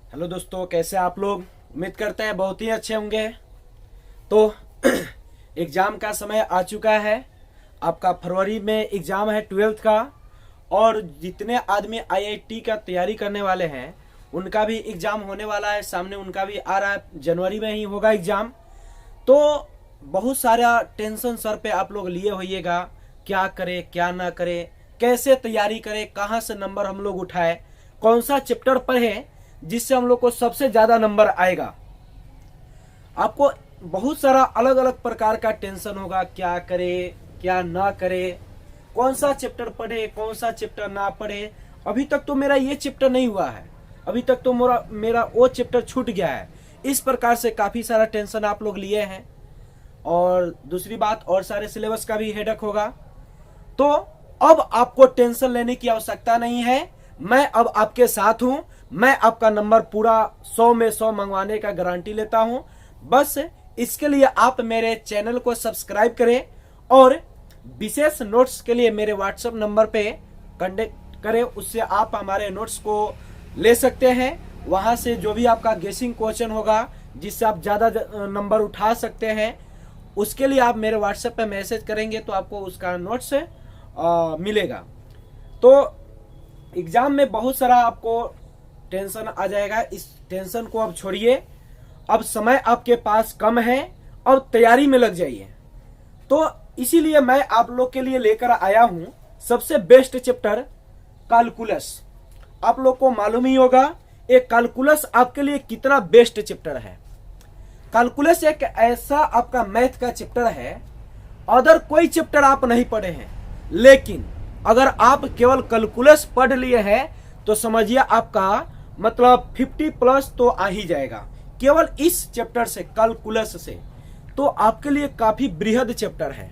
Hello दोस्तों, कैसे आप लोग। उम्मीद करते हैं बहुत ही अच्छे होंगे। तो एग्ज़ाम का समय आ चुका है। आपका फरवरी में एग्ज़ाम है 12th का। और जितने आदमी आईआईटी का तैयारी करने वाले हैं उनका भी एग्ज़ाम होने वाला है, सामने उनका भी आ रहा है, जनवरी में ही होगा एग्ज़ाम। तो बहुत सारा टेंशन सर पे आप लोग लिए होइएगा, क्या करें क्या ना करें, कैसे तैयारी करें, कहाँ से नंबर हम लोग उठाए, कौन सा चैप्टर पढ़े जिससे हम लोग को सबसे ज़्यादा नंबर आएगा। आपको बहुत सारा अलग अलग प्रकार का टेंशन होगा, क्या करे क्या ना करे, कौन सा चैप्टर पढ़े कौन सा चैप्टर ना पढ़े। अभी तक तो मेरा ये चैप्टर नहीं हुआ है, अभी तक तो मेरा वो चैप्टर छूट गया है। इस प्रकार से काफ़ी सारा टेंशन आप लोग लिए हैं। और दूसरी बात, और सारे सिलेबस का भी हेडेक होगा। तो अब आपको टेंशन लेने की आवश्यकता नहीं है। मैं अब आपके साथ हूं। मैं आपका नंबर पूरा 100 में 100 मंगवाने का गारंटी लेता हूं। बस इसके लिए आप मेरे चैनल को सब्सक्राइब करें और विशेष नोट्स के लिए मेरे व्हाट्सएप नंबर पे कांटेक्ट करें। उससे आप हमारे नोट्स को ले सकते हैं। वहां से जो भी आपका गेसिंग क्वेश्चन होगा जिससे आप ज़्यादा नंबर उठा सकते हैं, उसके लिए आप मेरे व्हाट्सएप पे मैसेज करेंगे तो आपको उसका नोट्स मिलेगा। तो एग्ज़ाम में बहुत सारा आपको टेंशन आ जाएगा। इस टेंशन को अब छोड़िए। अब समय आपके पास कम है और तैयारी में लग जाइए। तो इसीलिए मैं आप लोग के लिए लेकर आया हूं सबसे बेस्ट चैप्टर कैलकुलस। आप लोग को मालूम ही होगा एक कैलकुलस आपके लिए कितना बेस्ट चैप्टर है। कैलकुलस एक ऐसा आपका मैथ का चैप्टर है, अदर कोई चैप्टर आप नहीं पढ़े हैं, लेकिन अगर आप केवल कैलकुलस पढ़ लिए हैं तो समझिए आपका मतलब 50+ तो आ ही जाएगा केवल इस चैप्टर से, कैलकुलस से। तो आपके लिए काफी बृहद चैप्टर है।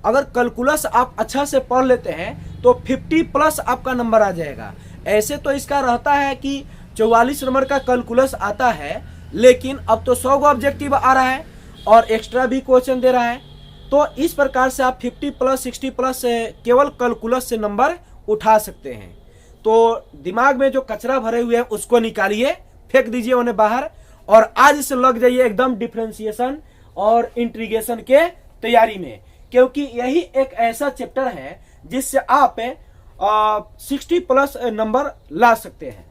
अगर कैलकुलस आप अच्छा से पढ़ लेते हैं तो 50+ आपका नंबर आ जाएगा। ऐसे तो इसका रहता है कि 44 नंबर का कैलकुलस आता है, लेकिन अब तो 100 ऑब्जेक्टिव आ रहा है और एक्स्ट्रा भी क्वेश्चन दे रहा है। तो इस प्रकार से आप 50+, 60+ से केवल कैलकुलस से नंबर उठा सकते हैं। तो दिमाग में जो कचरा भरे हुए हैं उसको निकालिए, फेंक दीजिए उन्हें बाहर, और आज से लग जाइए एकदम डिफरेंशिएशन और इंटीग्रेशन के तैयारी में। क्योंकि यही एक ऐसा चैप्टर है जिससे आप 60+ नंबर ला सकते हैं।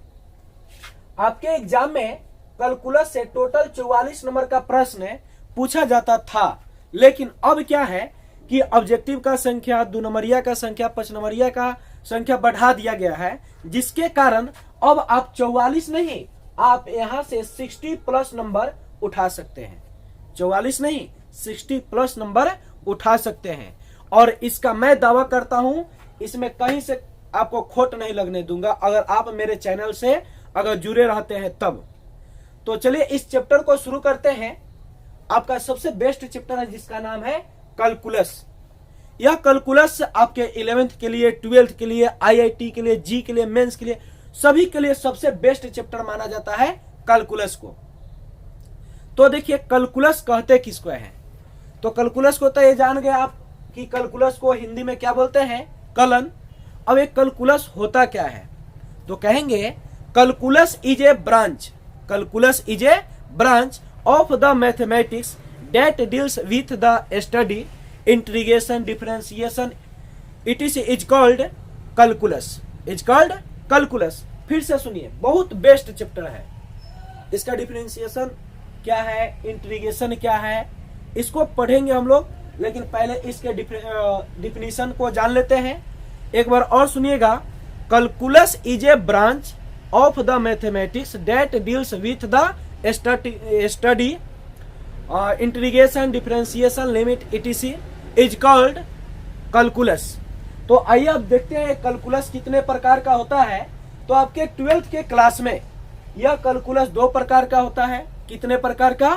आपके एग्जाम में कैलकुलस से टोटल 44 नंबर का प्रश्न पूछा जाता था, लेकिन अब क्या है कि ऑब्जेक्टिव का संख्या, 2 नंबरिया का संख्या, 5 नंबरिया का संख्या बढ़ा दिया गया है, जिसके कारण अब आप 44 नहीं, आप यहां से 60+ नंबर उठा सकते हैं। 44 नहीं, 60+ नंबर उठा सकते हैं। और इसका मैं दावा करता हूं, इसमें कहीं से आपको खोट नहीं लगने दूंगा अगर आप मेरे चैनल से अगर जुड़े रहते हैं तब। तो चलिए इस चैप्टर को शुरू करते हैं। आपका सबसे बेस्ट चैप्टर है जिसका नाम है कैलकुलस। यह कैलकुलस आपके 11th के लिए, 12th के लिए, आईआईटी के लिए, जी के लिए, मेंस के लिए, सभी के लिए सबसे बेस्ट चैप्टर माना जाता है कैलकुलस को। तो देखिए कैलकुलस कहते किसको हैं। तो कैलकुलस को तो ये जान गए आप कि कैलकुलस को हिंदी में क्या बोलते हैं, कलन। अब एक कैलकुलस होता क्या है, तो कहेंगे calculus is a branch, calculus is a branch of the mathematics that deals with the study integration differentiation. It is called calculus, is called calculus। फिर से सुनिए, बहुत बेस्ट चैप्टर है। इसका डिफरेंशिएशन क्या है, इंटीग्रेशन क्या है, इसको पढ़ेंगे हम लोग, लेकिन पहले इसके डिफिनीशन को जान लेते हैं। एक बार और सुनिएगा, calculus is a branch of the mathematics that deals with the study integration differentiation limit etc is called calculus। तो आइए अब देखते हैं कैलकुलस कितने प्रकार का होता है। तो आपके 12th के क्लास में यह कैलकुलस 2 प्रकार का होता है। कितने प्रकार का,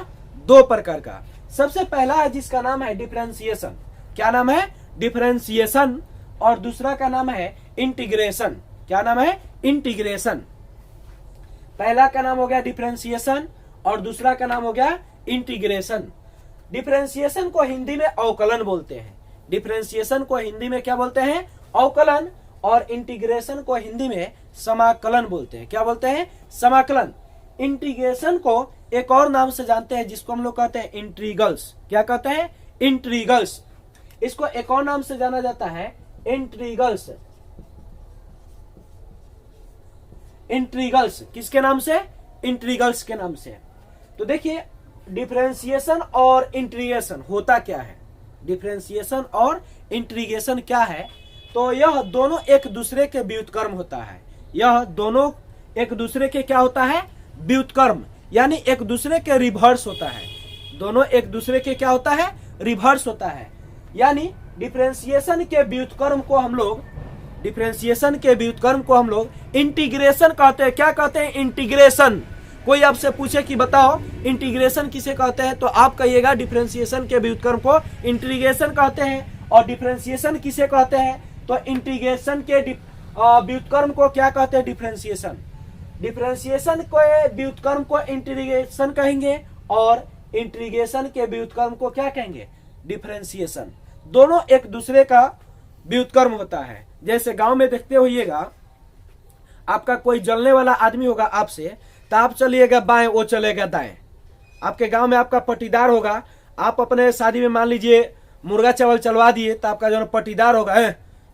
2 प्रकार का। सबसे पहला है जिसका नाम है डिफरेंशिएशन। क्या नाम है, डिफरेंशिएशन। और दूसरा का नाम है इंटीग्रेशन। क्या नाम है, इंटीग्रेशन। पहला का नाम हो गया डिफरेंशिएशन और दूसरा का नाम हो गया इंटीग्रेशन। डिफरेंशिएशन को हिंदी में अवकलन बोलते हैं। डिफरेंशिएशन को हिंदी में क्या बोलते हैं, अवकलन। और इंटीग्रेशन को हिंदी में समाकलन बोलते हैं। क्या बोलते हैं, समाकलन। इंटीग्रेशन को एक और नाम से जानते हैं जिसको हम लोग कहते हैं इंटीग्रल्स। क्या कहते हैं? इंटीग्रल्स। इसको एक और नाम से जाना जाता है इंटीग्रल्स। इंटीग्रल्स किसके नाम से? इंटीग्रल्स के नाम से। तो देखिए डिफरेंशिएशन और इंटीग्रेशन होता क्या है? डिफरेंशिएशन और इंटीग्रेशन क्या है? तो यह दोनों एक दूसरे के व्युत्क्रम होता है। यह दोनों एक दूसरे के क्या होता है? व्युत्क्रम, यानी एक दूसरे के रिवर्स होता है। दोनों एक दूसरे के क्या होता है? रिवर्स होता है। यानी डिफरेंशिएशन के व्युत्क्रम को हम लोग इंटीग्रेशन कहते हैं। क्या कहते हैं? इंटीग्रेशन। कोई आपसे पूछे कि बताओ इंटीग्रेशन किसे कहते हैं, तो आप कहिएगा डिफरेंशिएशन के व्युत्क्रम को इंटीग्रेशन कहते हैं। और डिफरेंशिएशन किसे कहते हैं? तो इंटीग्रेशन के व्युत्क्रम को क्या कहते हैं? डिफरेंशिएशन। डिफरेंशिएशन के व्युत्क्रम को इंटीग्रेशन कहेंगे और इंटीग्रेशन के व्युत्क्रम को क्या कहेंगे? डिफरेंशिएशन। दोनों एक दूसरे का व्युत्क्रम होता है। जैसे गांव में देखते होइएगा, आपका कोई जलने वाला आदमी होगा आपसे, तो आप चलिएगा बाएं, वो चलेगा दाएं। आपके गांव में आपका पटीदार होगा, आप अपने शादी में मान लीजिए मुर्गा चावल चलवा दिए, तो आपका जो पटीदार होगा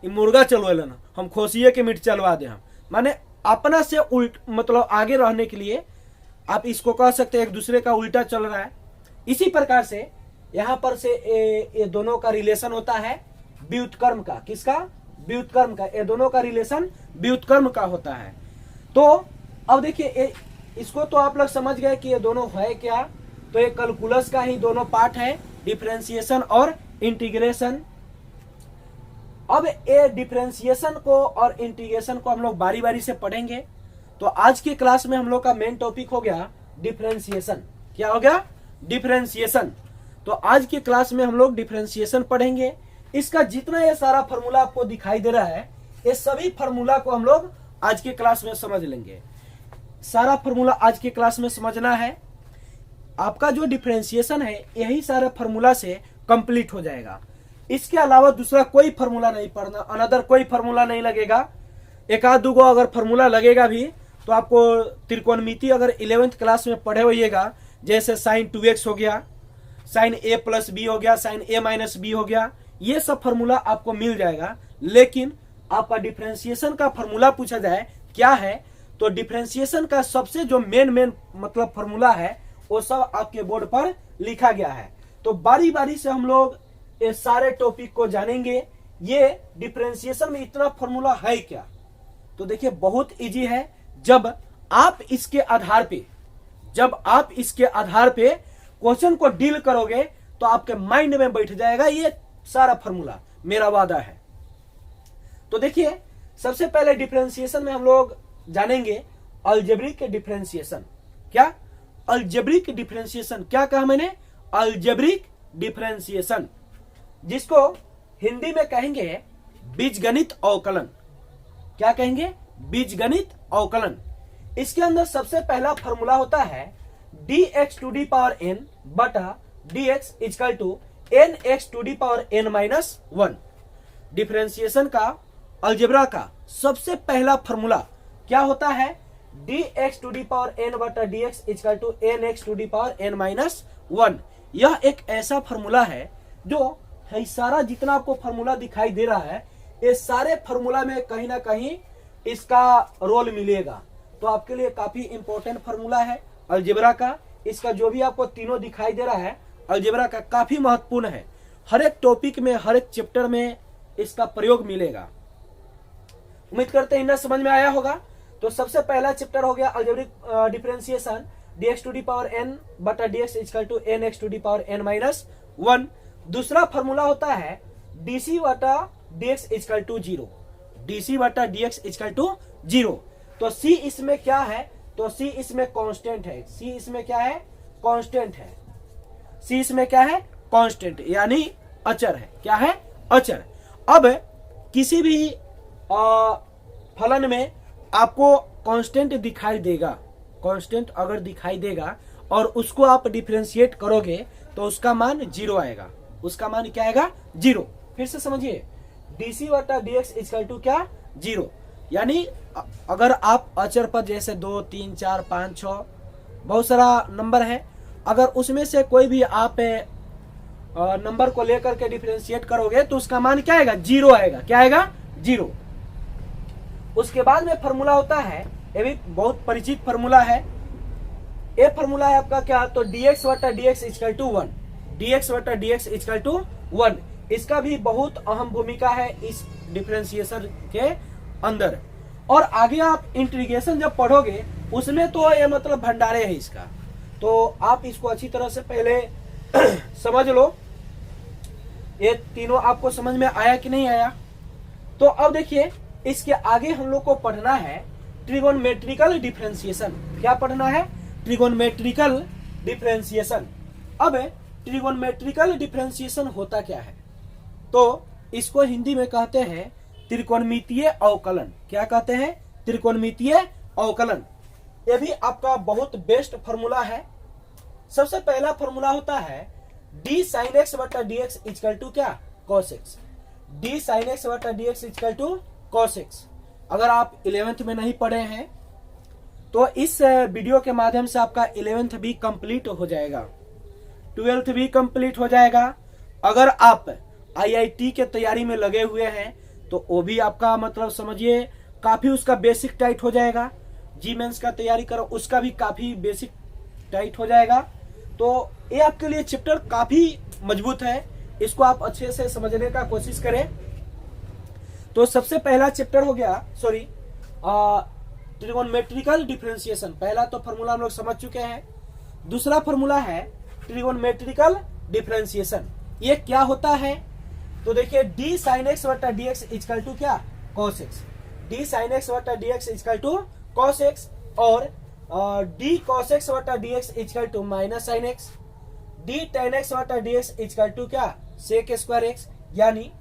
ये मुर्गा चलवा लेना, हम खोसिए के मीट चलवा दे। हम माने अपना से उल्ट, मतलब आगे रहने के लिए आप इसको कह सकते हैं एक दूसरे का उल्टा चल रहा है। इसी प्रकार से यहाँ पर से ये दोनों का रिलेशन होता है व्युत्क्रम का। किसका? व्युत्क्रम का। ये दोनों का रिलेशन व्युत्क्रम का होता है। तो अब देखिए इसको तो आप लोग समझ गए कि ये दोनों है क्या। तो ये कैलकुलस का ही दोनों पार्ट है, डिफरेंशिएशन और इंटीग्रेशन। अब ये डिफरेंशिएशन को और इंटीग्रेशन को हम लोग बारी बारी से पढ़ेंगे। तो आज की क्लास में हम लोग का मेन टॉपिक हो गया डिफरेंशिएशन। क्या हो गया? डिफरेंशिएशन। तो आज की क्लास में हम लोग डिफरेंशिएशन पढ़ेंगे। इसका जितना ये सारा फॉर्मूला आपको दिखाई दे रहा है, ये सभी फॉर्मूला को हम लोग आज की क्लास में समझ लेंगे। सारा फॉर्मूला आज की क्लास में समझना है। आपका जो डिफरेंशिएशन है यही सारे फॉर्मूला से कंप्लीट हो जाएगा। इसके अलावा दूसरा कोई फॉर्मूला नहीं पढ़ना, अनदर कोई फॉर्मूला नहीं लगेगा। एक आध दो अगर फॉर्मूला लगेगा भी तो आपको त्रिकोणमिति अगर 11th क्लास में पढ़े होइएगा, जैसे sin 2x हो गया, sin a प्लस बी हो गया, sin a माइनस बी हो गया, ये सब फॉर्मूला आपको मिल जाएगा। लेकिन आपका डिफरेंशिएशन का फॉर्मूला पूछा जाए क्या है, तो डिफरेंशिएशन का सबसे जो मेन मतलब फॉर्मूला है वो सब आपके बोर्ड पर लिखा गया है। तो बारी बारी से हम लोग ये सारे टॉपिक को जानेंगे। ये डिफरेंशिएशन में इतना फॉर्मूला है क्या, तो देखिए बहुत इजी है। जब आप इसके आधार पे क्वेश्चन को डील करोगे तो आपके माइंड में बैठ जाएगा ये सारा फॉर्मूला, मेरा वादा है। तो देखिए सबसे पहले डिफरेंशिएशन में हम लोग जानेंगे अलजेब्रिक डिफरेंशिएशन। क्या? Algebraic differentiation. क्या कहा मैंने? अलजेब्रिक डिफरेंशिएशन, जिसको हिंदी में कहेंगे बीजगणित अवकलन। क्या कहेंगे? बीजगणित अवकलन। इसके अंदर सबसे पहला फॉर्मूला होता है dx to the power n बटा dx equal to nx to the power n minus 1। Differentiation का अलजेब्रा का सबसे पहला फॉर्मूला क्या होता है? dx to the power n बटा dx equal to nx to the power n minus 1। यह एक ऐसा फॉर्मूला है जो है सारा जितना आपको फॉर्मूला दिखाई दे रहा है, ये सारे फॉर्मूला में कहीं ना कहीं इसका रोल मिलेगा। तो आपके लिए काफी इंपॉर्टेंट फॉर्मूला है अलजेब्रा का। इसका जो भी आपको तीनों दिखाई दे रहा है अलजेब्रा का काफी महत्वपूर्ण है। हर एक टॉपिक में, हर एक चैप्टर में इसका प्रयोग मिलेगा। उम्मीद करते हैं इतना समझ में आया होगा। तो सबसे पहला चैप्टर हो गया algebraic differentiation, dx to the power n बटा dx equal to nx to the power n minus 1। दूसरा फॉर्मूला होता है dc बटा dx इक्वल टू 0, dc बटा dx इक्वल टू 0। तो c इसमें क्या है? तो c इसमें कांस्टेंट है। c इसमें क्या है? कांस्टेंट है। c इसमें क्या है? कांस्टेंट, यानी अचर है। क्या है? अचर। अब किसी भी फलन में आपको कांस्टेंट दिखाई देगा, कांस्टेंट अगर दिखाई देगा और उसको आप डिफरेंशिएट करोगे तो उसका मान 0 आएगा। उसका मान क्या आएगा? 0। फिर से समझिए, dc बटा dx इक्वल टू क्या? 0। यानी अगर आप अचर पद जैसे 2, 3, 4, 5, 6 बहुत सारा नंबर है, अगर उसमें से कोई भी आप नंबर को लेकर के डिफरेंशिएट करोगे तो उसका मान क्या आएगा, 0 आएगा। क्या आएगा, 0। उसके बाद में फॉर्मूला होता है, ये भी बहुत परिचित फॉर्मूला है। ये फॉर्मूला है आपका क्या, तो dx बटा dx इक्वल टू 1, dx बटा dx इक्वल टू 1। इसका भी बहुत अहम भूमिका है इस डिफरेंशिएशन के अंदर। और आगे आप इंटीग्रेशन जब पढ़ोगे उसमें तो ये मतलब भंडारे है इसका, तो आप इसको अच्छी तरह से पहले समझ लो। ये तीनों आपको समझ में आया कि नहीं आया। तो अब देखिए इसके आगे हम लोग को पढ़ना है ट्रिगोनोमेट्रिकल डिफरेंशिएशन। क्या पढ़ना है, ट्रिगोनोमेट्रिकल डिफरेंशिएशन। अब ट्रिगोनोमेट्रिकल डिफरेंशिएशन होता क्या है, तो इसको हिंदी में कहते हैं त्रिकोणमितीय अवकलन। क्या कहते हैं, त्रिकोणमितीय अवकलन। यह भी आपका बहुत बेस्ट फॉर्मूला है। सबसे पहला फॉर्मूला होता है d sin x बटा dx इक्वल टू क्या, cos x। d sin x बटा dx equal to cos x। अगर आप 11th में नहीं पढ़े हैं तो इस वीडियो के माध्यम से आपका 11th भी कंप्लीट हो जाएगा, 12th भी कंप्लीट हो जाएगा। अगर आप IIT के तैयारी में लगे हुए हैं तो वो भी आपका मतलब समझिए काफी उसका बेसिक टाइट हो जाएगा। जी मेंस का तैयारी करो उसका भी काफी बेसिक टाइट हो जाएगा। तो ये आपके लिए चैप्टर काफी मजबूत है, इसको आप अच्छे से समझने का कोशिश करें। तो सबसे पहला चैप्टर हो गया, सॉरी, ट्रिगोनोमेट्रिकल डिफरेंशिएशन। पहला तो फॉर्मूला हम लोग समझ चुके हैं। दूसरा फॉर्मूला है ट्रिगोनोमेट्रिकल डिफरेंशिएशन। ये क्या होता है, तो देखिए d sin x बटा dx इक्वल टू क्या, cos x। d sin x बटा dx equal to cos x और d cos x बटा dx equal to minus sin x। d tan x बटा dx इक्वल टू क्या, sec square x। यानी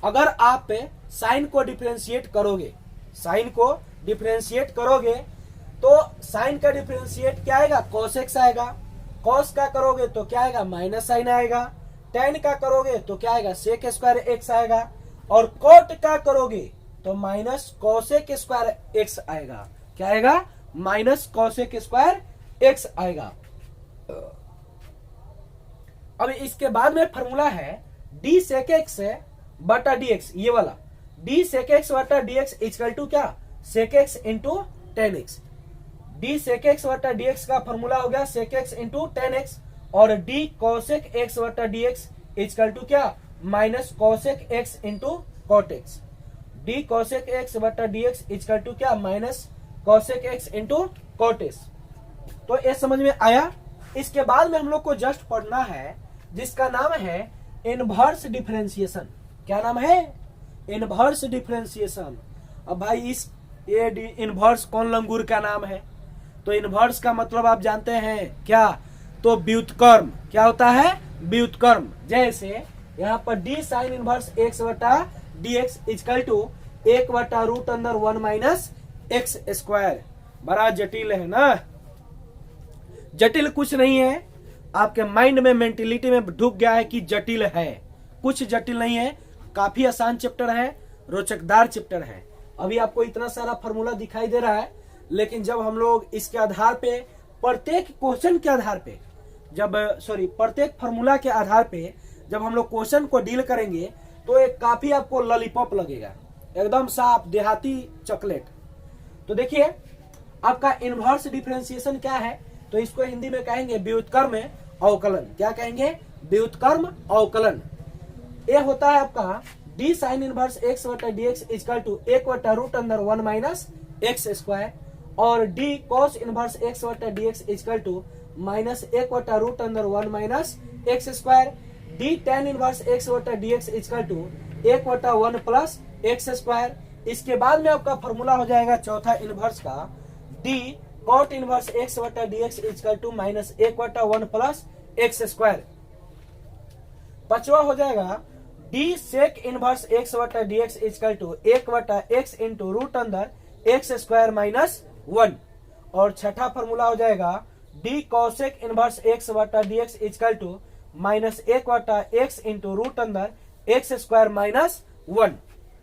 अगर आप sign को डिफरेंशिएट करोगे, साइन को डिफरेंशिएट करोगे तो साइन का डिफरेंशिएट क्या आएगा, cos x आएगा। cos का करोगे तो क्या आएगा, माइनस साइन आएगा। tan का करोगे तो क्या आएगा, sec स्क्वायर x आएगा। और cot का करोगे तो माइनस cosec स्क्वायर x आएगा। क्या आएगा, माइनस cosec स्क्वायर x आएगा। अब इसके बाद में फॉर्मूला है d sec x बटा dx, ये वाला d sec x बटा dx इक्वल टू क्या, sec x into tan x। d sec x बटा dx का फॉर्मूला हो गया sec x into tan x और d cosec x बटा dx इक्वल टू क्या, minus cosec x into cot x। d cosec x बटा dx equal to क्या, minus cosec x into cot x। तो ये समझ में आया। इसके बाद में हम लोग को जस्ट पढ़ना है जिसका नाम है इनवर्स डिफरेंशिएशन। क्या नाम है, इनवर्स डिफरेंशिएशन। अब भाई ये इनवर्स कौन लंगूर का नाम है, तो इनवर्स का मतलब आप जानते हैं क्या, तो व्युत्क्रम। क्या होता है, व्युत्क्रम। जैसे यहाँ पर d साइन इनवर्स x बटा dx इक्वल टू 1 बटा रूट अंदर 1 माइनस एक्स स्क्वायर। बड़ा जटिल है ना, जटिल कुछ नहीं है, आपके माइंड में मेंटेलिटी में ढुक गया है कि जटिल है। कुछ जटिल नहीं है, काफी आसान चैप्टर है, रोचकदार चैप्टर है। अभी आपको इतना सारा फॉर्मूला दिखाई दे रहा है, लेकिन जब हम लोग इसके आधार पे प्रत्येक क्वेश्चन के आधार पे प्रत्येक फॉर्मूला के आधार पे जब हम लोग क्वेश्चन को डील करेंगे तो एक काफी आपको लॉलीपॉप लगेगा, एकदम साफ देहाती चॉकलेट। तो देखिए आपका इनवर्स डिफरेंशिएशन क्या है, तो इसको हिंदी में कहेंगे व्युत्क्रम अवकलन। क्या कहेंगे, व्युत्क्रम अवकलन। ये होता है आपका d साइन इनवर्स x बटा dx इक्वल टू 1 बटा रूट अंदर 1 माइनस एक्स स्क्वायर और d cos इनवर्स x बटा dx इक्वल टू माइनस 1 बटा रूट अंदर 1 minus x square. d tan inverse x बटा dx इक्वल टू 1 बटा 1 प्लस एक्स स्क्वायर। इसके बाद में आपका फॉर्मूला हो जाएगा चौथा इनवर्स का d cot इनवर्स x बटा dx इक्वल टू माइनस 1 बटा 1 प्लस एक्स स्क्वायर। पांचवा हो जाएगा d sec इनवर्स x बटा dx इक्वल टू 1 बटा x इंटू रूट अंदर एक्स स्क्वायर माइनस 1। और छठा फॉर्मूला हो जाएगा d cosec इनवर्स x बटा dx इक्वल टू माइनस 1 बटा x इंटू रूट अंदर एक्स स्क्वायर माइनस 1।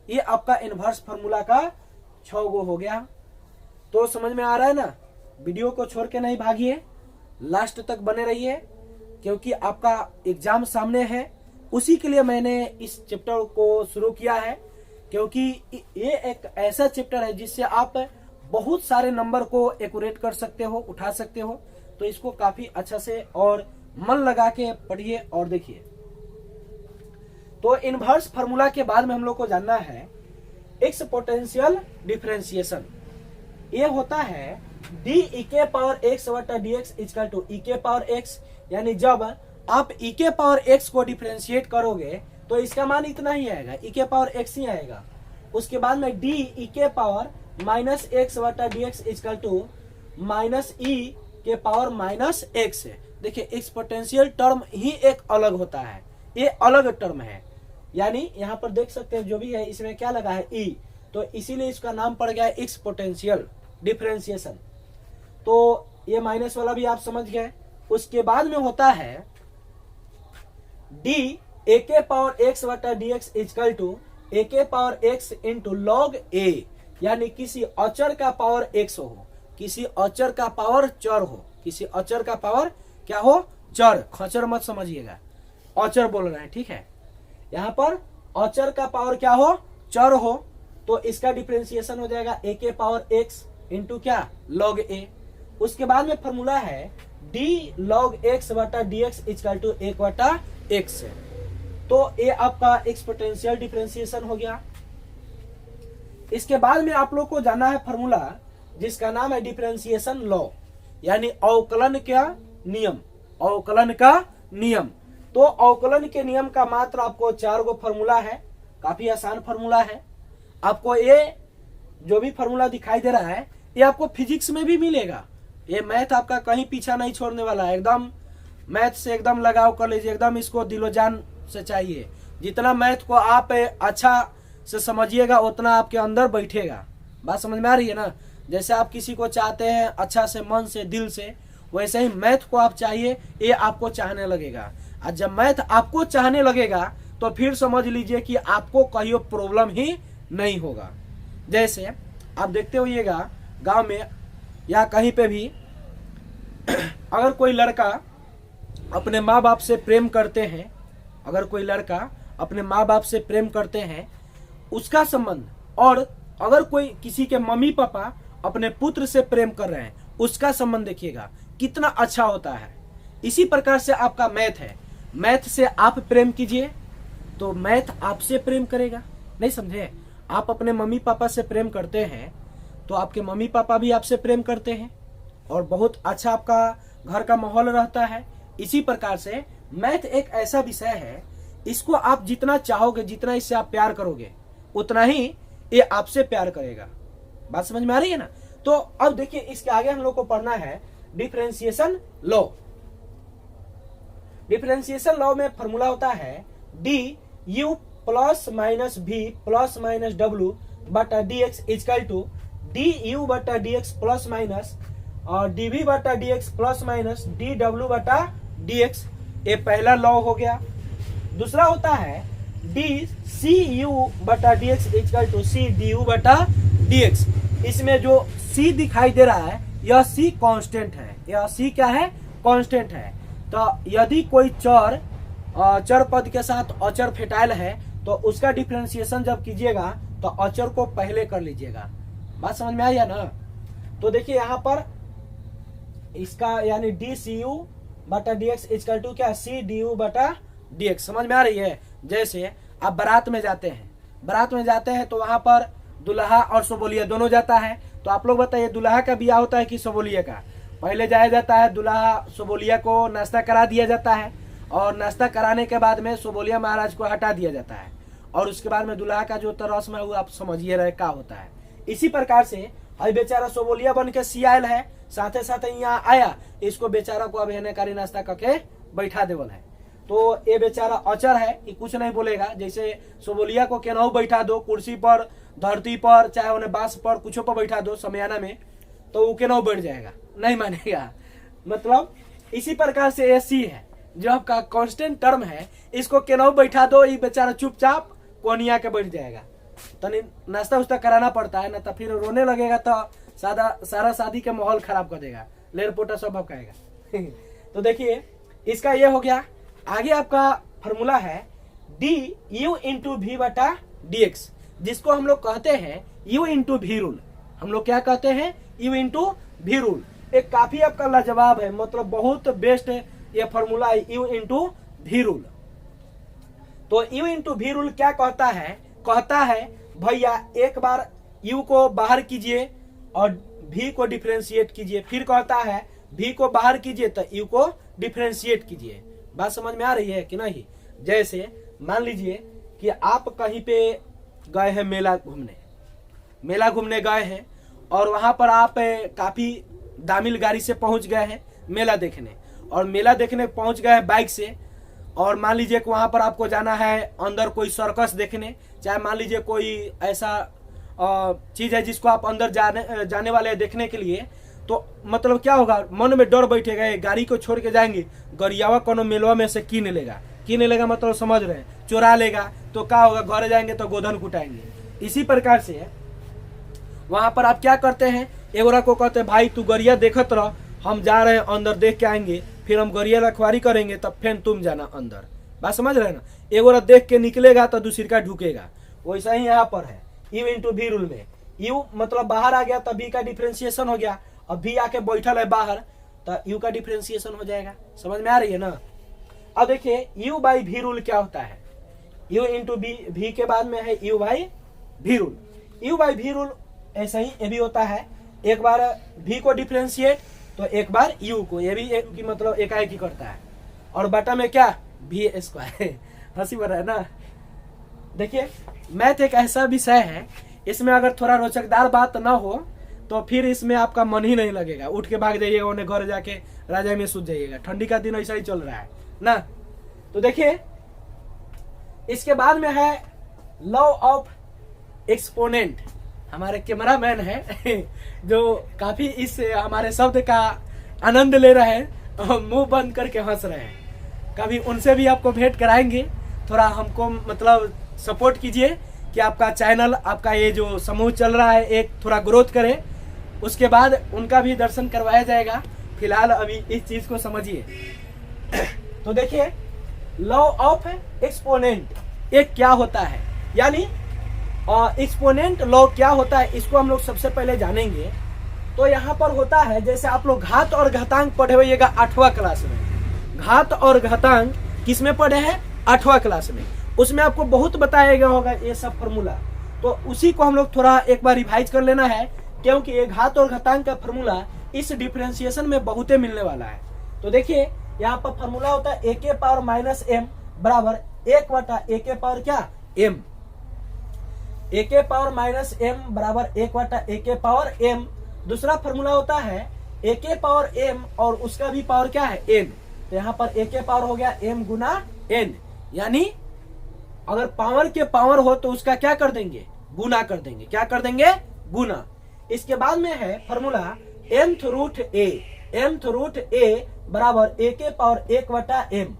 ये आपका इनवर्स फॉर्मूला का 6 गो हो गया। तो समझ में आ रहा है ना, वीडियो को छोड़ के नहीं भागिए, लास्ट तक बने रहिए, क्योंकि आपका एग्जाम सामने है। उसी के लिए मैंने इस चैप्टर को शुरू किया है, क्योंकि ये एक ऐसा चैप्टर है जिससे आप बहुत सारे नंबर को एक्यूरेट कर सकते हो, उठा सकते हो। तो इसको काफी अच्छा से और मन लगा के पढ़िए और देखिए। तो इनवर्स फार्मूला के बाद में हम लोग को जानना है एक्सपोनेंशियल डिफरेंशिएशन। ये होता है डी ई के पावर एक्स बटा डी एक्स इक्वल टू ई के पावर एक्स, यानी जब आप ई के पावर एक्स को डिफरेंशिएट करोगे तो इसका मान इतना ही आएगा, ई के पावर एक्स ही आएगा। उसके बाद में डी ई के पावर माइनस एक्स बटा D X equal to minus E के पावर माइनस एक्स है। देखिए एक्सपोनेंशियल टर्म ही एक अलग होता है, ये अलग टर्म है। यानी यहाँ पर देख सकते हैं जो भी है इसमें क्या लगा है ई, तो इसीलिए इसका नाम पड़ गया है एक्सपोनेंशियल डिफरेंशिएशन। तो ये माइनस वाला भी आप समझ गए। उसके बाद में होता है डी ए के पावर एक्स बटा डी एक्स इक्वल टू ए के पावर एक्स इंटू लॉग ए, यानी किसी अचर का पावर एक्स हो, किसी अचर का पावर चर हो, किसी अचर का पावर क्या हो, चर। खचर मत समझिएगा, अचर बोल रहे हैं, ठीक है। यहाँ पर अचर का पावर क्या हो, चर हो, तो इसका डिफरेंशिएशन हो जाएगा ए के पावर एक्स इंटू क्या, लॉग ए। उसके बाद में फॉर्मूला है डी लॉग एक्स बटा डी एक्स इक्वल टू एक बटा एक्स। तो ये आपका एक्सपोनेंशियल डिफरेंशिएशन हो गया। इसके बाद में आप लोग को जानना है फॉर्मूला जिसका नाम है डिफरेंशिएशन लॉ, यानी अवकलन का नियम, अवकलन का नियम। तो अवकलन के नियम का मात्र आपको 4 गो फॉर्मूला है, काफी आसान फॉर्मूला है। आपको ये जो भी फॉर्मूला दिखाई दे रहा है ये आपको फिजिक्स में भी मिलेगा। ये मैथ आपका कहीं पीछा नहीं छोड़ने वाला है, एकदम मैथ से एकदम लगाव कर लीजिए, एकदम इसको दिलो जान से चाहिए। जितना मैथ को आप अच्छा से समझिएगा उतना आपके अंदर बैठेगा। बात समझ में आ रही है ना? जैसे आप किसी को चाहते हैं अच्छा से, मन से, दिल से, वैसे ही मैथ को आप चाहिए, ये आपको चाहने लगेगा। और जब मैथ आपको चाहने लगेगा तो फिर समझ लीजिए कि आपको कहीं प्रॉब्लम ही नहीं होगा। जैसे आप देखते होइएगा गांव में या कहीं पे भी अगर कोई लड़का अपने माँ बाप से प्रेम करते हैं, अगर कोई लड़का अपने माँ बाप से प्रेम करते हैं, उसका संबंध, और अगर कोई किसी के मम्मी पापा अपने पुत्र से प्रेम कर रहे हैं, उसका संबंध देखिएगा कितना अच्छा होता है। इसी प्रकार से आपका मैथ है, मैथ से आप प्रेम कीजिए तो मैथ आपसे प्रेम करेगा। नहीं समझे? आप अपने मम्मी पापा से प्रेम करते हैं तो आपके मम्मी पापा भी आपसे प्रेम करते हैं और बहुत अच्छा आपका घर का माहौल रहता है। इसी प्रकार से मैथ एक ऐसा विषय है, इसको आप जितना चाहोगे, जितना इससे आप प्यार करोगे, उतना ही ये आपसे प्यार करेगा। बात समझ में आ रही है ना? तो अब देखिए इसके आगे हम लोग को पढ़ना है डिफरेंशिएशन लॉ। डिफरेंशिएशन लॉ में फॉर्मूला होता है डी यू प्लस माइनस भी प्लस माइनस डब्ल्यू बटा D X equal to D U बटा डी एक्स प्लस माइनस और डी वी बटा D X plus minus D W बटा डी एक्स। ये पहला लॉ हो गया। दूसरा होता है डी सी यू बटा D X equal to C D U बटा डी एक्स। इसमें जो सी दिखाई दे रहा है यह सी कांस्टेंट है, यह सी क्या है? कांस्टेंट है। तो यदि कोई चर पद के साथ अचर फेटाइल है तो उसका डिफरेंशिएशन जब कीजिएगा तो अचर को पहले कर लीजिएगा। बात समझ में आई है ना? तो देखिए यहाँ पर इसका यानी डी सी यू बटा डी एक्स इजकल टू क्या, सी डी यू बटा डी एक्स। समझ में आ रही है? जैसे आप बारात में जाते हैं, बारात में जाते हैं तो वहां पर दुल्हा और सोबोलिया दोनों जाता है। तो आप लोग बताइए दुल्हा का ब्याह होता है कि सोबोलिया का? पहले जाया जाता है, दुल्हा सोबोलिया को नाश्ता करा दिया जाता है और नाश्ता कराने के बाद में सोबोलिया महाराज को हटा दिया जाता है और उसके बाद में दुल्हा का जो रस्म है वो आप समझिए रहे क्या होता है। इसी प्रकार से अभी बेचारा सोबोलिया बन के सियाल है, साथे साथे यहाँ आया, इसको बेचारा को अब हेनेकारी नाश्ता करके बैठा देवल है। तो ये बेचारा अचर है, ये कुछ नहीं बोलेगा। जैसे सोबोलिया को केनाऊ बैठा दो, कुर्सी पर, धरती पर, चाहे उन्हें बांस पर, कुछ पर बैठा दो समयाना में, तो वो केनाऊ बैठ जाएगा, नहीं मानेगा। मतलब इसी प्रकार से ये सी है जो आपका कांस्टेंट टर्म है, इसको केनाऊ बैठा दो, ये बेचारा चुपचाप कोनिया के बैठ जाएगा। तो नाश्ता उस्ता कराना पड़ता है ना, तो फिर रोने लगेगा तो सारा शादी का माहौल खराब कर देगा, लेर पोटा सब भपकाएगा। तो देखिए इसका ये हो गया। आगे आपका फॉर्मूला है डी यू इंटू वी बटा डी एक्स, जिसको हम लोग कहते हैं यू इंटू वी रूल। हम लोग क्या कहते हैं? U into V rule. एक काफी आपका लाजवाब है, मतलब बहुत बेस्ट ये फॉर्मूला है यू इंटू वी रूल। तो यू इंटू वी रूल क्या कहता है? कहता है भैया एक बार यू को बाहर कीजिए और भी को डिफरेंशिएट कीजिए, फिर कहता है भी को बाहर कीजिए तो यू को डिफरेंशिएट कीजिए। बात समझ में आ रही है कि नहीं? जैसे मान लीजिए कि आप कहीं पे गए हैं मेला घूमने गए हैं और वहां पर आप काफी दामिल गाड़ी से पहुंच गए हैं मेला देखने, और मेला देखने पहुंच गए हैं बाइक से, और मान लीजिए कि वहां पर आपको जाना है अंदर कोई सर्कस देखने, चाहे मान लीजिए कोई ऐसा चीज है जिसको आप अंदर जाने वाले हैं देखने के लिए, तो मतलब क्या होगा? मन में डर बैठेगा, गाड़ी को छोड़ के जाएंगे, गरियावा कोनो मेलवा में से कीन लेगा मतलब समझ रहे हैं, चोरा लेगा, तो क्या होगा? घर जाएंगे तो गोधन कुटाएंगे। इसी प्रकार से वहां पर आप क्या करते हैं? एगोरा को कहते हैं भाई तू गरिया देखत रह, हम जा रहे हैं अंदर देख के आएंगे, फिर हम गरिया रखवारी करेंगे तब फिर तुम जाना अंदर। बात समझ रहे हैं ना? एगोरा देख के निकलेगा तो दूसरी का ढुकेगा। वैसा ही यहाँ पर है यू इंटू वी रूल में। यू मतलब बाहर आ गया तब बी का डिफरेंशिएशन हो गया, अब भी आके बैठल है बाहर तो यू का डिफरेंशिएशन हो जाएगा। समझ में आ रही है ना? अब देखिए यू बाई वी रूल क्या होता है? यू इंटू भी के बाद में है U by V rule. U by V rule ऐसा ही ये भी होता है, एक बार भी को डिफरेंशिएट तो एक बार यू को, ये भी की मतलब एकाएक ही करता है, और बटा में क्या? भी स्क्वायर। हंसी बन रहा है ना? देखिए मैथ एक ऐसा विषय है, इसमें अगर थोड़ा रोचकदार बात ना हो तो फिर इसमें आपका मन ही नहीं लगेगा, उठ के भाग जाइएगा, उन्हें घर जाके राजा में सूझ जाइएगा। ठंडी का दिन ऐसा ही चल रहा है ना? तो देखिए इसके बाद में है लॉ ऑफ एक्सपोनेंट। हमारे कैमरामैन है जो काफी इस हमारे शब्द का आनंद ले रहे हैं, मुंह बंद करके हंस रहे हैं। कभी उनसे भी आपको भेंट कराएंगे, थोड़ा हमको मतलब सपोर्ट कीजिए कि आपका चैनल, आपका ये जो समूह चल रहा है एक थोड़ा ग्रोथ करे, उसके बाद उनका भी दर्शन करवाया जाएगा। फिलहाल अभी इस चीज को समझिए। तो देखिए लॉ ऑफ एक्सपोनेंट एक क्या होता है, यानी एक्सपोनेंट लॉ क्या होता है, इसको हम लोग सबसे पहले जानेंगे। तो यहाँ पर होता है, जैसे आप लोग घात और घातांक पढ़े हुएगा 8वां क्लास में। घात और घातांक किस में पढ़े हैं? 8वां क्लास में। उसमें आपको बहुत बताया गया होगा ये सब फॉर्मूला, तो उसी को हम लोग थोड़ा एक बार रिवाइज कर लेना है, क्योंकि ये घात और घातांक का फॉर्मूला इस डिफरेंशिएशन में बहुत मिलने वाला है। तो देखिए यहाँ पर फॉर्मूला होता है ए के पावर माइनस एम बराबर 1 ए के पावर क्या? एम। ए के पावर माइनस एम बराबर 1 ए के पावर एम। दूसरा फॉर्मूला होता है ए के पावर एम और उसका भी पावर क्या है? एन। तो यहाँ पर ए के पावर हो गया एम गुना एन, यानी अगर पावर के पावर हो तो उसका क्या कर देंगे? गुना कर देंगे। क्या कर देंगे? गुना। इसके बाद में है फॉर्मूला mth रूट ए बराबर ए के पावर 1 एम।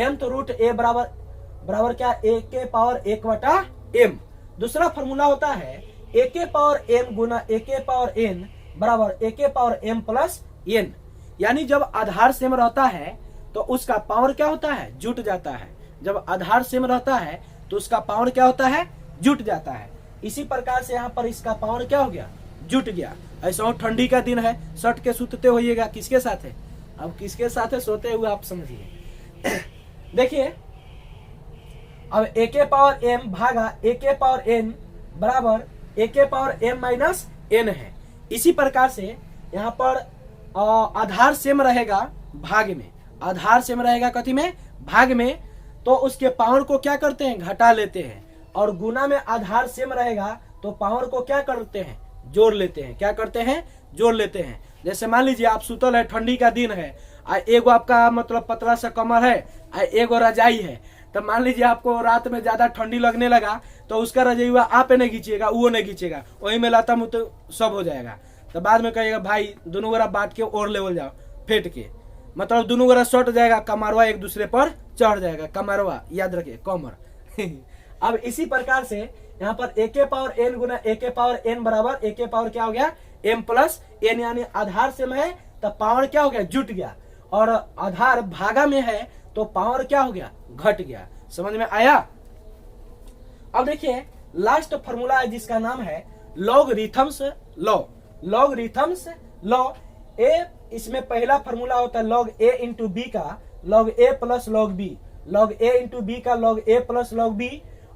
mth रूट ए बराबर क्या? ए के पावर 1 एम। दूसरा फॉर्मूला होता है ए के पावर एम गुना ए के पावर एन बराबर ए के पावर एम प्लस एन, यानी जब आधार सेम रहता है तो उसका पावर क्या होता है? जुट जाता है। जब आधार सेम रहता है तो उसका पावर क्या होता है? जुट जाता है। इसी प्रकार से यहाँ पर इसका पावर क्या हो गया? जुट गया। ऐसा हो ठंडी का दिन है, सट के सूतते होइएगा, किसके साथ है? अब किसके साथ है सोते हुए आप समझिए। देखिए अब ए के पावर एम भागा ए के पावर एन बराबर ए के पावर एम माइनस एन है। इसी प्रकार से यहाँ पर आधार सेम रहेगा भाग में, आधार सेम रहेगा कथी में? भाग में। तो उसके पावर को क्या करते हैं? घटा लेते हैं। और गुना में आधार सेम रहेगा तो पावर को क्या करते हैं? जोड़ लेते हैं। क्या करते हैं? जोड़ लेते हैं। जैसे मान लीजिए आप सुतल है, ठंडी का दिन है, एगो आपका मतलब पतला सा कमर है, एगो रजाई है, तो मान लीजिए आपको रात में ज्यादा ठंडी लगने लगा तो उसका रजाईवा आप नहीं खींचेगा, वो नहीं खींचेगा, वही में लाता मुँह तो सब हो जाएगा। तो बाद में कहिएगा भाई दोनों गोरा बांट के और लेवल जाओ फेंट के, मतलब दोनों गोरा सट जाएगा, कमरवा एक दूसरे पर चढ़ जाएगा। कमरवा याद रखिए, कमर। अब इसी प्रकार से यहाँ पर ए के पावर एन गुना ए के पावर एन बराबर ए के पावर क्या हो गया? एम प्लस एन, यानी आधार सेम है तो पावर क्या हो गया? जुट गया। और आधार भागा में है तो पावर क्या हो गया, घट गया। समझ में आया। अब देखिए लास्ट फॉर्मूला है जिसका नाम है logarithms law. Logarithms law A, इसमें पहला फॉर्मूला होता है लॉग ए इंटू बी का लॉग ए प्लस लॉग बी, लॉग ए इंटू बी का लॉग ए प्लस लॉग बी,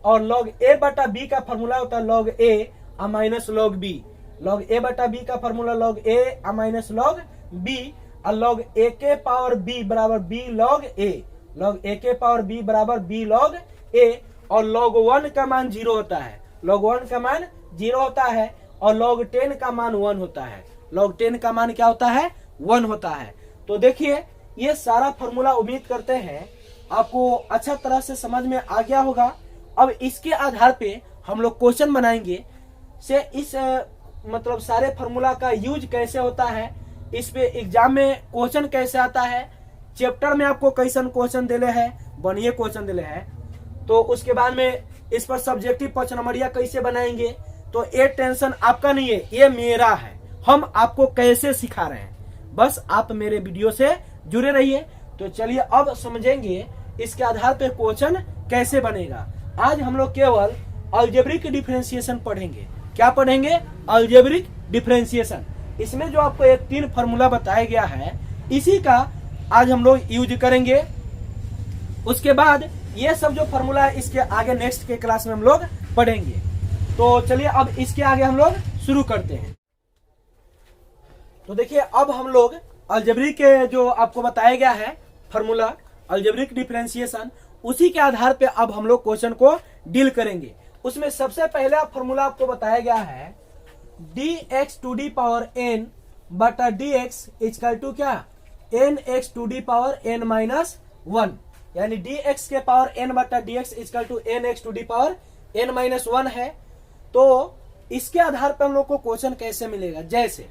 और लॉग ए बटा बी का फॉर्मूला होता है लॉग ए माइनस लॉग बी। लॉग ए बटा बी का फॉर्मूला लॉग ए माइनस लॉग बी, और लॉग ए के पावर बी बराबर बी लॉग ए, लॉग ए के पावर बी बराबर बी लॉग ए। और लॉग 1 का मान 0 होता है, लॉग 1 का मान 0 होता है, और लॉग 10 का मान 1 होता है। लॉग 10 का मान क्या होता है, 1 होता है। तो देखिए ये सारा फॉर्मूला उम्मीद करते हैं आपको अच्छा तरह से समझ में आ गया होगा। अब इसके आधार पे हम लोग क्वेश्चन बनाएंगे से इस मतलब सारे फॉर्मूला का यूज कैसे होता है, इस पे एग्जाम में क्वेश्चन कैसे आता है, चैप्टर में आपको कैसन क्वेश्चन दिले है, बढ़िया क्वेश्चन दिले है, तो उसके बाद में इस पर सब्जेक्टिव 5 नंबरिया कैसे बनाएंगे। तो ये टेंशन आपका नहीं है, ये मेरा है। हम आपको कैसे सिखा रहे हैं, बस आप मेरे वीडियो से जुड़े रहिए। तो चलिए अब समझेंगे इसके आधार पे क्वेश्चन कैसे बनेगा। आज हम लोग केवल अलजेब्रिक डिफरेंशिएशन पढ़ेंगे। क्या पढ़ेंगे, अलजेब्रिक डिफरेंशिएशन। इसमें जो आपको एक 3 फॉर्मूला बताया गया है इसी का आज हम लोग यूज करेंगे। उसके बाद ये सब जो फॉर्मूला है इसके आगे नेक्स्ट के क्लास में हम लोग पढ़ेंगे। तो चलिए अब इसके आगे हम लोग शुरू करते हैं। तो देखिए अब हम लोग अलजेब्रिक के जो आपको बताया गया है फॉर्मूला अलजेब्रिक डिफरेंशिएशन, उसी के आधार पे अब हम लोग क्वेश्चन को डील करेंगे। उसमें सबसे पहला फॉर्मूला आपको बताया गया है dx to the power n बटा dx इक्वल टू क्या, nx to the power n minus 1, यानी dx के पावर n बटा dx equal to nx to the power n minus 1 है। तो इसके आधार पर हम लोग को क्वेश्चन कैसे मिलेगा, जैसे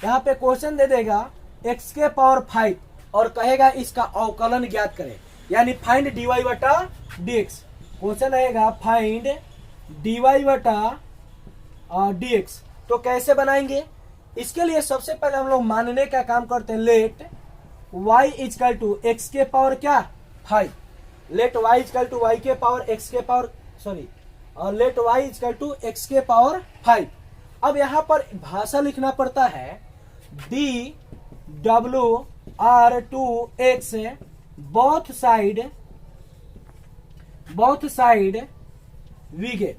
यहाँ पे क्वेश्चन दे देगा x के पावर 5 और कहेगा इसका अवकलन ज्ञात करें, यानी फाइंड dy बटा dx। क्वेश्चन रहेगा फाइंड dy बटा dx। तो कैसे बनाएंगे, इसके लिए सबसे पहले हम लोग मानने का काम करते हैं let y equal to x के पावर क्या 5, let y equal to y के पावर x के पावर और let y equal to x के पावर 5। अब यहाँ पर भाषा लिखना पड़ता है D W R to X both side we get,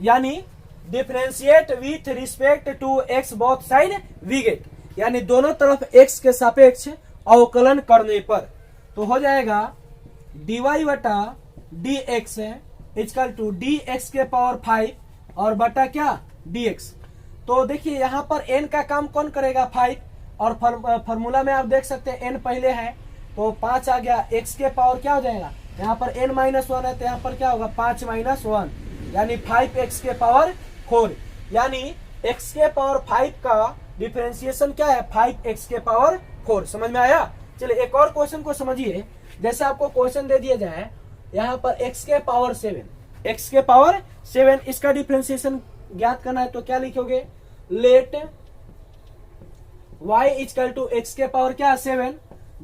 यानी differentiate with respect to X both side we get, यानी दोनों तरफ x के सापेक्ष अवकलन करने पर तो हो जाएगा dy बटा dx इक्वल टू dx के पावर 5 और बटा क्या dx। तो देखिए यहाँ पर n का काम कौन करेगा 5, और फॉर्मूला में आप देख सकते हैं n पहले है तो 5 आ गया, x के पावर क्या हो जाएगा, यहाँ पर n माइनस 1 है तो यहाँ पर क्या होगा 5 माइनस 1, यानी 5x के पावर 4, यानी x के पावर 5 का डिफरेंशिएशन क्या है 5x के पावर 4। समझ में आया। चलिए एक और क्वेश्चन को समझिए। जैसे आपको क्वेश्चन दे दिया जाए यहाँ पर x के पावर 7, इसका डिफरेंशिएशन ज्ञात करना है तो क्या लिखोगे, let y equal to x के पावर क्या 7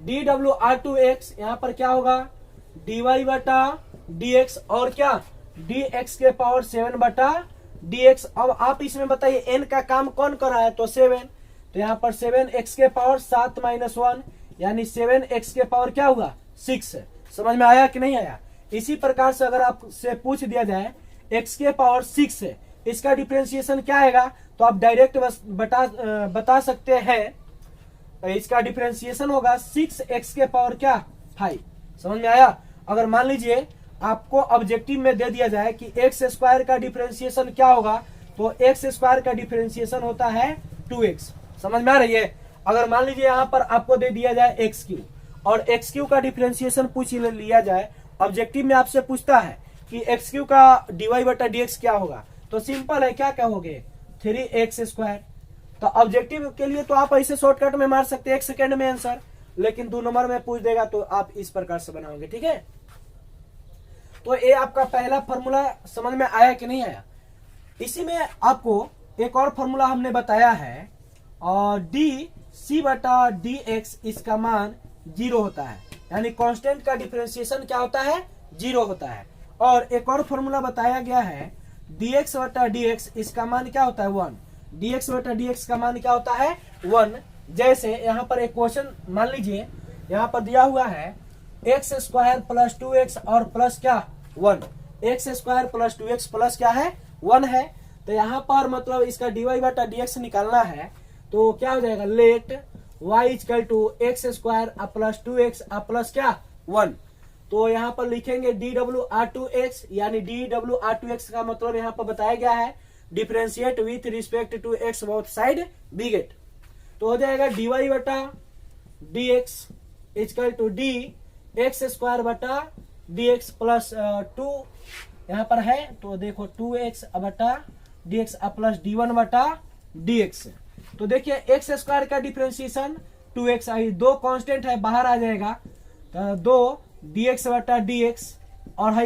dwr2x, यहाँ पर क्या होगा dy बटा dx और क्या dx के पावर 7 बटा dx। अब आप इसमें बताइए n का काम कौन कर रहा है तो 7, तो यहाँ पर 7x के पावर 7 माइनस 1, यानी 7x के पावर क्या होगा 6। समझ में आया कि नहीं आया। इसी प्रकार से अगर आपसे पूछ दिया जाए x के पावर 6 इसका डिफरेंशिएशन क्या आएगा तो आप डायरेक्ट बता सकते हैं इसका डिफरेंशिएशन होगा 6x के पावर क्या 5। समझ में आया। अगर मान लीजिए आपको ऑब्जेक्टिव में दे दिया जाए कि एक्स स्क्वायर का डिफरेंशिएशन क्या होगा तो एक्स स्क्वायर का डिफरेंशिएशन होता है 2x। समझ में आ रही है। अगर मान लीजिए यहाँ पर आपको दे दिया जाए एक्स क्यू और एक्स क्यू का डिफरेंशिएशन पूछ लिया जाए, ऑब्जेक्टिव में आपसे पूछता है कि एक्स क्यू का dy बटा dx क्या होगा तो सिंपल है, क्या कहोगे 3x स्क्वायर। तो ऑब्जेक्टिव के लिए तो आप ऐसे शॉर्टकट में मार सकते हैं 1 सेकेंड में आंसर, लेकिन 2 नंबर में पूछ देगा तो आप इस प्रकार से बनाओगे। ठीक है, तो ये आपका पहला फॉर्मूला समझ में आया कि नहीं आया। इसी में आपको एक और फॉर्मूला हमने बताया है और डी सी बटा डी एक्स इसका मान जीरो होता है, यानी कांस्टेंट का डिफरेंशिएशन क्या होता है, जीरो होता है। और एक और फॉर्मूला बताया गया है dx बटा dx, इसका मान क्या होता है 1, dx बटा dx का मान क्या होता है 1। जैसे यहाँ पर एक क्वेश्चन मान लीजिए, यहाँ पर दिया हुआ है एक्स स्क्वायर प्लस 2x और प्लस क्या 1, x square plus 2x plus क्या है 1 है। तो यहाँ पर मतलब इसका dy बटा dx निकालना है, तो क्या हो जाएगा, let y equal to X square plus 2x plus क्या 1। तो यहाँ पर लिखेंगे dw/2x, यानी dw/2x का मतलब यहाँ पर बताया गया है differentiate with respect to x both side we get. तो हो जाएगा dy बटा dx equal to D X square बटा dx प्लस 2 यहाँ पर है, तो देखो 2x बटा dx प्लस d1 बटा dx। तो देखिए एक्स स्क्वायर का डिफरेंशिएशन 2x आई, दो कांस्टेंट है बाहर आ जाएगा, तो 2 dx बटा dx और है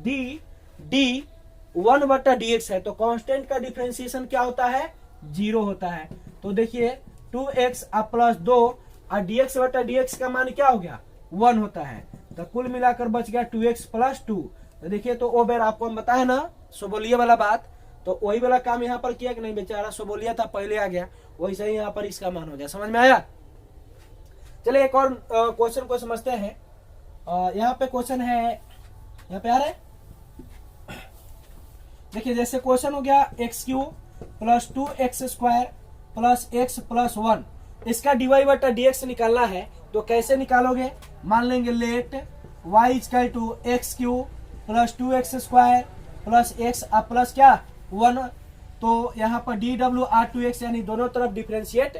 d1 बटा dx है, तो कांस्टेंट का डिफरेंशिएशन क्या होता है, जीरो होता है। तो देखिए 2x प्लस 2 और dx बटा dx का मान क्या हो गया 1 होता है, तो कुल मिलाकर बच गया 2x प्लस 2। तो देखिए, तो वो बेर आपको हम बताए ना सोबोलिया वाला बात, तो वही वाला काम यहाँ पर किया कि नहीं, बेचारा सोबोलिया था पहले आ गया, वैसे ही यहाँ पर इसका मान हो गया। समझ में आया। चलिए एक और क्वेश्चन को समझते हैं। यहाँ पे क्वेश्चन है, यहाँ पे आ रहा है, देखिए जैसे क्वेश्चन हो गया x³ plus 2x square plus x plus 1, इसका dy बटा dx निकालना है, तो कैसे निकालोगे, मान लेंगे let y equal to x³ plus 2x square plus x plus क्या 1। तो यहाँ पर dw/2x यानी दोनों तरफ डिफरेंशिएट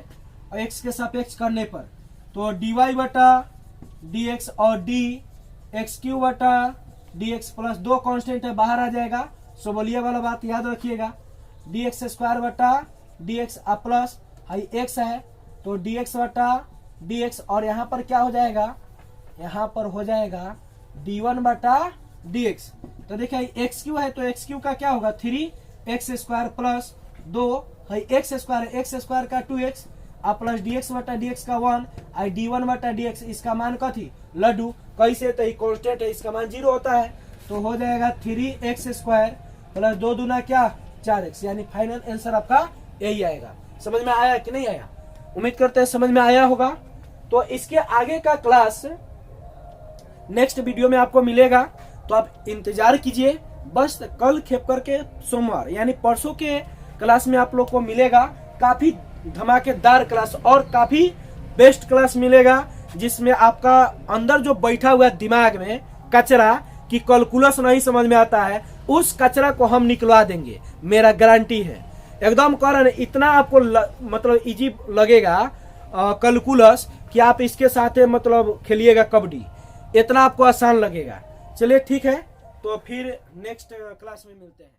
और x के सापेक्ष करने पर, तो dy बटा dx और dx³ बटा dx प्लस दो कांस्टेंट है बाहर आ जाएगा, सोबोलिया वाला बात याद रखिएगा, dx स्क्वायर बटा dx प्लस हाई x है, तो dx बटा dx और यहाँ पर क्या हो जाएगा, यहाँ पर हो जाएगा d1 बटा dx। तो देखिए x³ है, तो x³ का क्या होगा 3x स्क्वायर प्लस 2 है x स्क्वायर का 2x प्लस dx बटा dx का 1 आई d1 बटा dx, इसका मान कथी लड्डू, कैसे, तो कांस्टेंट है, इसका मान जीरो होता है, तो हो जाएगा 3x स्क्वायर प्लस 2 दूना क्या 4x, यानी फाइनल आंसर आपका यही आएगा। समझ में आया कि नहीं आया, उम्मीद करते हैं समझ में आया होगा। तो इसके आगे का क्लास नेक्स्ट वीडियो में आपको मिलेगा, तो आप इंतजार कीजिए। बस कल खेप करके सोमवार यानी परसों के क्लास में आप लोग को मिलेगा काफी धमाकेदार क्लास और काफी बेस्ट क्लास मिलेगा, जिसमें आपका अंदर जो बैठा हुआ दिमाग में कचरा कि कैलकुलस नहीं समझ में आता है, उस कचरा को हम निकलवा देंगे, मेरा गारंटी है एकदम। कारण इतना आपको मतलब इजी लगेगा कैलकुलस कि आप इसके साथ मतलब खेलिएगा कबड्डी, इतना आपको आसान लगेगा। चलिए ठीक है, तो फिर नेक्स्ट क्लास में मिलते हैं।